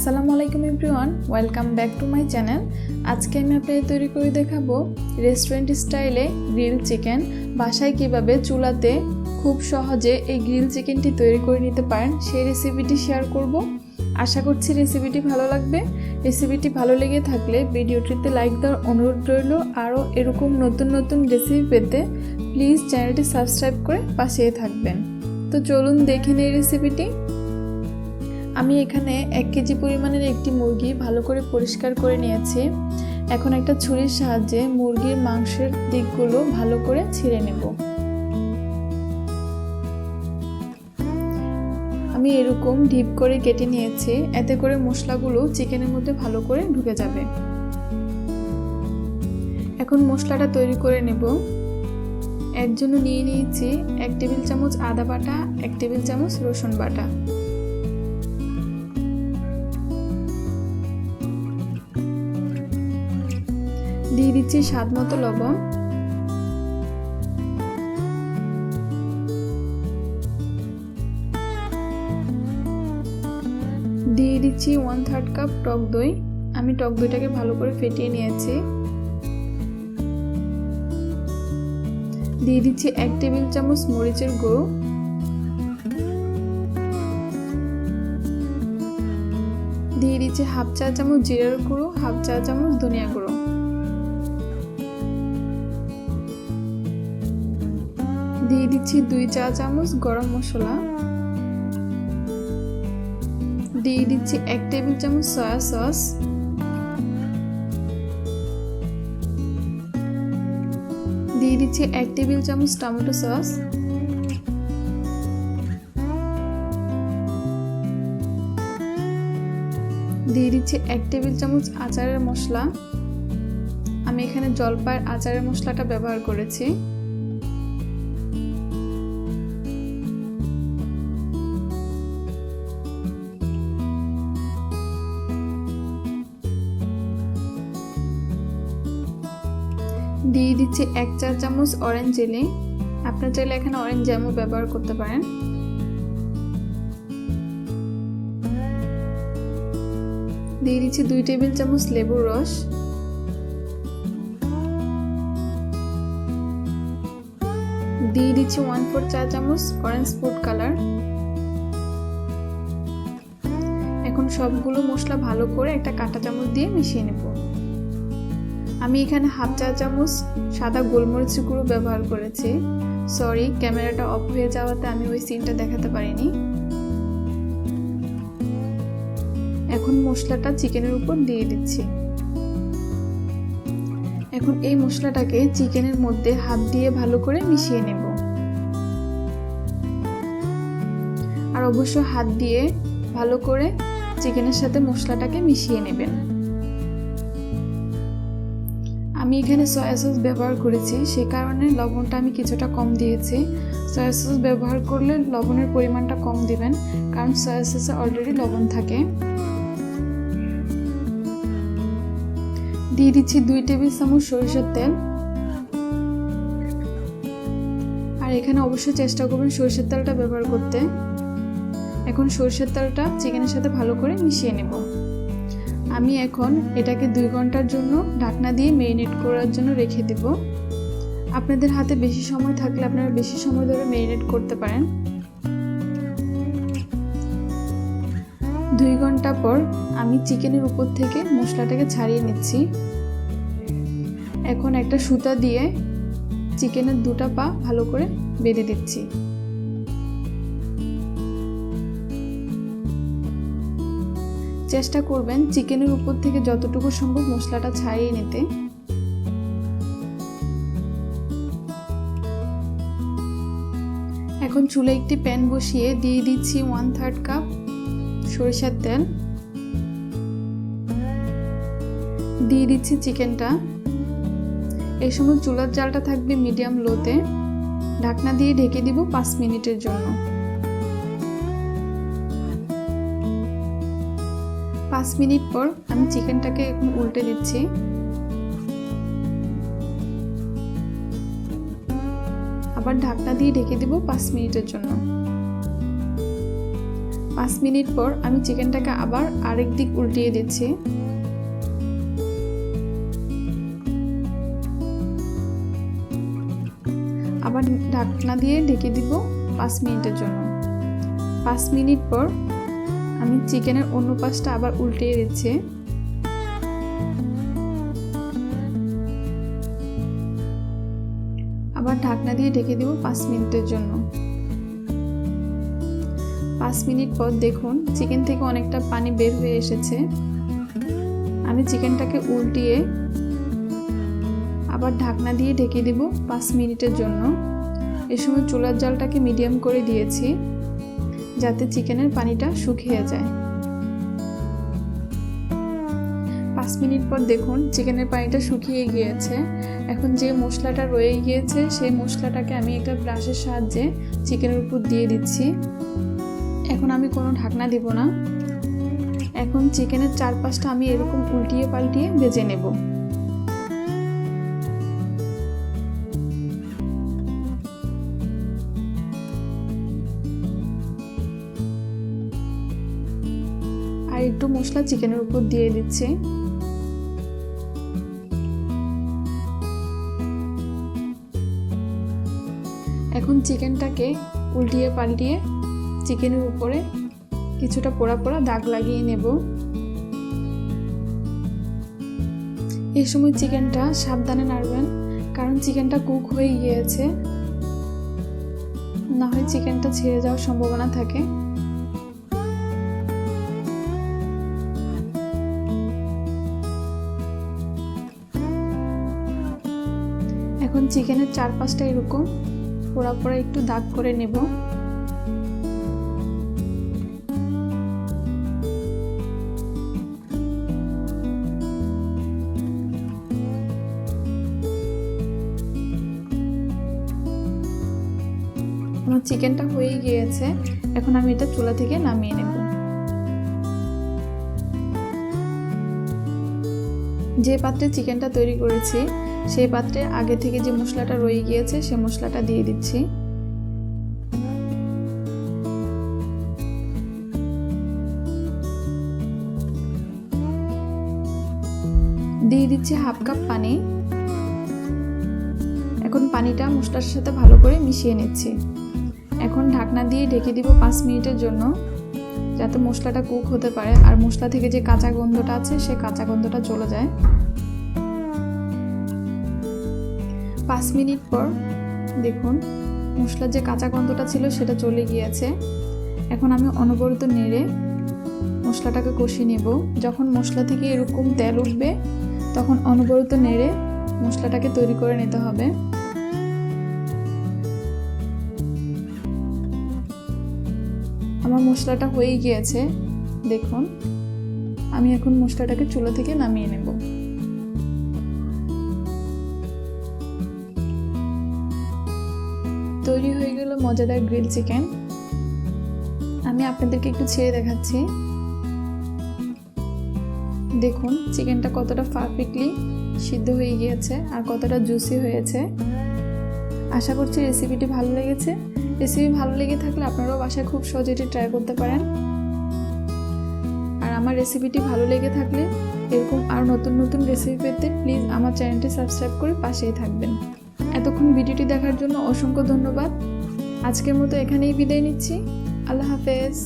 আসসালামু আলাইকুম everyone, welcome back to my channel. আজকে আমি আপনাদের তৈরি করে দেখাবো রেস্টুরেন্ট স্টাইলে গ্রিল চিকেন। বাসায় কিভাবে চুলাতে খুব সহজে এই গ্রিল চিকেনটি তৈরি করে নিতে পারেন সেই রেসিপিটি শেয়ার করব। আশা করছি রেসিপিটি ভালো লাগবে। রেসিপিটি ভালো লেগে থাকলে ভিডিওটিতে লাইক দেওয়ার অনুরোধ রইল। আরও এরকম নতুন নতুন রেসিপি পেতে প্লিজ চ্যানেলটি সাবস্ক্রাইব করে পাশেই থাকবেন। তো চলুন দেখে নিই রেসিপিটি। আমি এখানে 1 কেজি পরিমাণের একটি মুরগি ভালো করে পরিষ্কার করে নিয়েছি। এখন একটা ছুরির সাহায্যে মুরগির মাংসের দিকগুলো ভালো করে ছিঁড়ে নেব। আমি এরকম ডিপ করে কেটে নিয়েছি, এতে করে মশলাগুলো চিকেনের মধ্যে ভালো করে ঢুকে যাবে। এখন মশলাটা তৈরি করে নেব। এর জন্য নিয়ে নিয়েছি 1 টেবিল চামচ আদা বাটা, 1 টেবিল চামচ রসুন বাটা। দিয়ে দিচ্ছি স্বাদ মতো লবণ, দিয়ে দিচ্ছি 1/3 কাপ টক দই। আমি টক দইটাকে ভালো করে ফেটিয়ে নিয়েছি। দিয়ে দিচ্ছি 1 টেবিল চামচ মরিচের গুঁড়ো, দিয়ে দিচ্ছি 1/2 চা চামচ জিরার গুঁড়ো, 1/2 চা চামচ ধনিয়া গুঁড়ো, দিয়ে দিচ্ছি 2 চা চামচ গরম মশলা, দিয়ে দিচ্ছি 1 টেবিল চামচ সয়া সস, দিয়ে দিচ্ছি 1 টেবিল চামচ টমেটো সস, দিয়ে দিচ্ছি 1 টেবিল চামচ আচারের মশলা। আমি এখানে জলপাইয়ের আচারের মশলাটা ব্যবহার করেছি। দিয়ে দিচ্ছি 1 চা চামচ অরেঞ্জ জেলি। আপনারা চাইলে এখানে অরেঞ্জ জ্যামও ব্যবহার করতে পারেন। দিয়ে দিচ্ছি 2 টেবিল চামচ লেবুর রস, দিয়ে দিচ্ছি 1/4 চা চামচ অরেঞ্জ ফুড কালার। এখন সবগুলো মশলা ভালো করে একটা কাঁটা চামচ দিয়ে মিশিয়ে নেব। আমি এখানে 1/2 চা চামচ সাদা গোলমরিচের গুঁড়ো ব্যবহার করেছি। সরি, ক্যামেরাটা অফ হয়ে যাওয়াতে আমি ওই সিনটা দেখাতে পারিনি। এখন মশলাটা চিকেনের উপর দিয়ে দিচ্ছি। এখন এই মশলাটাকে চিকেনের মধ্যে হাত দিয়ে ভালো করে মিশিয়ে নেব। আর অবশ্য হাত দিয়ে ভালো করে চিকেনের সাথে মশলাটাকে মিশিয়ে নেবেন। আমি এখানে সয়া সস ব্যবহার করেছি, সে কারণে লবণটা আমি কিছুটা কম দিয়েছি। সয়া সস ব্যবহার করলে লবণের পরিমাণটা কম দিবেন, কারণ সয়া সসে অলরেডি লবণ থাকে। দিয়ে দিচ্ছি 2 টেবিল চামচ সরিষার তেল। আর এখানে অবশ্যই চেষ্টা করবেন সরিষার তেলটা ব্যবহার করতে। এখন সরিষার তেলটা চিকেনের সাথে ভালো করে মিশিয়ে নেব। আমি এখন এটাকে 2 ঘন্টার জন্য ঢাকনা দিয়ে ম্যারিনেট করার জন্য রেখে দেব। আপনাদের হাতে বেশি সময় থাকলে আপনারা বেশি সময় ধরে ম্যারিনেট করতে পারেন। 2 ঘন্টা পর আমি চিকেনের উপর থেকে মশলাটাকে ছাড়িয়ে নিচ্ছি। এখন একটা সুতা দিয়ে চিকেনের 2টা পা ভালো করে বেঁধে দিচ্ছি। চেষ্টা করবেন চিকেনের উপর থেকে যতটুকু সম্ভব মশলাটা ছাড়িয়ে নিতে। এখন চুলে একটি প্যান বসিয়ে দিয়ে দিচ্ছি 1/3 কাপ সরিষার তেল, দিয়ে দিচ্ছি চিকেনটা। এই সময় চুলার জালটা থাকবে মিডিয়াম লোতে। ঢাকনা দিয়ে ঢেকে দিব 5 মিনিটের জন্য। 5 মিনিট পর আমি চিকেনটাকে এখন উল্টে দিচ্ছি। আবার ঢাকনা দিয়ে ঢেকে দিব 5 মিনিটের জন্য। 5 মিনিট পর আমি চিকেনটাকে আবার আরেক দিক উল্টিয়ে দিচ্ছি। আবার ঢাকনা দিয়ে ঢেকে দিব 5 মিনিটের জন্য। 5 মিনিট পর আমি চিকেনের অন্য পাশটা আবার উল্টিয়ে দিচ্ছি। আবার ঢাকনা দিয়ে ঢেকে দিব 5 মিনিটের জন্য। 5 মিনিট পর দেখুন চিকেন থেকে অনেকটা পানি বের হয়ে এসেছে। আমি চিকেনটাকে উল্টিয়ে আবার ঢাকনা দিয়ে ঢেকে দিব 5 মিনিটের জন্য। এই সময় চুলার জালটাকে মিডিয়াম করে দিয়েছি যাতে চিকেনের পানিটা শুকিয়ে যায়। 5 মিনিট পর দেখুন চিকেনের পানিটা শুকিয়ে গিয়েছে। এখন যে মশলাটা রয়ে গিয়েছে সেই মশলাটাকে আমি একটা ব্রাশের সাহায্যে চিকেনের উপর দিয়ে দিচ্ছি। এখন আমি কোনো ঢাকনা দিব না। এখন চিকেনের চারপাশটা আমি এরকম উল্টিয়ে পাল্টিয়ে ভেজে নেব। আর একটু মশলা চিকেনের উপর দিয়ে দিচ্ছি। এখন চিকেনটাকে উল্টিয়ে পাল্টিয়ে চিকেনের উপরে কিছুটা পোড়া পোড়া দাগ লাগিয়ে নেব। এই সময় চিকেনটা সাবধানে নাড়বেন, কারণ চিকেনটা কুক হয়ে গিয়েছে, না হয় চিকেনটা ছিঁড়ে যাওয়ার সম্ভাবনা থাকে। এখন চিকেনের চারপাশটা এরকম পোড়া পোড়া একটু দাগ করে নেব। আমার চিকেনটা হয়ে গিয়েছে। এখন আমি এটা চুলা থেকে নামিয়ে নেব। যে পাত্রে চিকেনটা তৈরি করেছি সেই পাত্রে আগে থেকে যে মশলাটা রয়ে গিয়েছে সেই মশলাটা দিয়ে দিচ্ছি। দিয়ে দিচ্ছি হাফ কাপ পানি। এখন পানিটা মশলার সাথে ভালো করে মিশিয়ে নিচ্ছি। এখন ঢাকনা দিয়ে ঢেকে দিব 5 মিনিটের জন্য, যাতে মশলাটা কুক হতে পারে আর মশলা থেকে যে কাঁচা গন্ধটা আছে সেই কাঁচা গন্ধটা চলে যায়। 5 মিনিট পর দেখুন মশলার যে কাঁচা গন্ধটা ছিল সেটা চলে গিয়েছে। এখন আমি অনবরত নেড়ে মশলাটাকে কষিয়ে নেব। যখন মশলা থেকে এরকম তেল উঠবে তখন অনবরত নেড়ে মশলাটাকে তৈরি করে নিতে হবে। আমার মশলাটা হয়ে গিয়েছে, দেখুন আমি এখন মশলাটাকে চুলা থেকে নামিয়ে নেব। তৈরি হয়ে গেল মজাদার গ্রিল চিকেন। আমি আপনাদেরকে একটু ছেড়ে দেখাচ্ছি। দেখুন চিকেনটা কতটা পারফেক্টলি সিদ্ধ হয়ে গিয়েছে আর কতটা জুসি হয়েছে। আশা করছি রেসিপিটি ভালো লেগেছে। রেসিপি ভালো লেগে থাকলে আপনারাও বাসায় খুব সহজে এটি ট্রাই করতে পারেন। আর আমার রেসিপিটি ভালো লেগে থাকলে এরকম আর নতুন নতুন রেসিপি পেতে প্লিজ আমার চ্যানেলটি সাবস্ক্রাইব করে পাশেই থাকবেন। এতক্ষণ ভিডিওটি দেখার জন্য অসংখ্য ধন্যবাদ। আজকের মতো এখানেই বিদায় নিচ্ছি। আল্লাহ হাফেজ।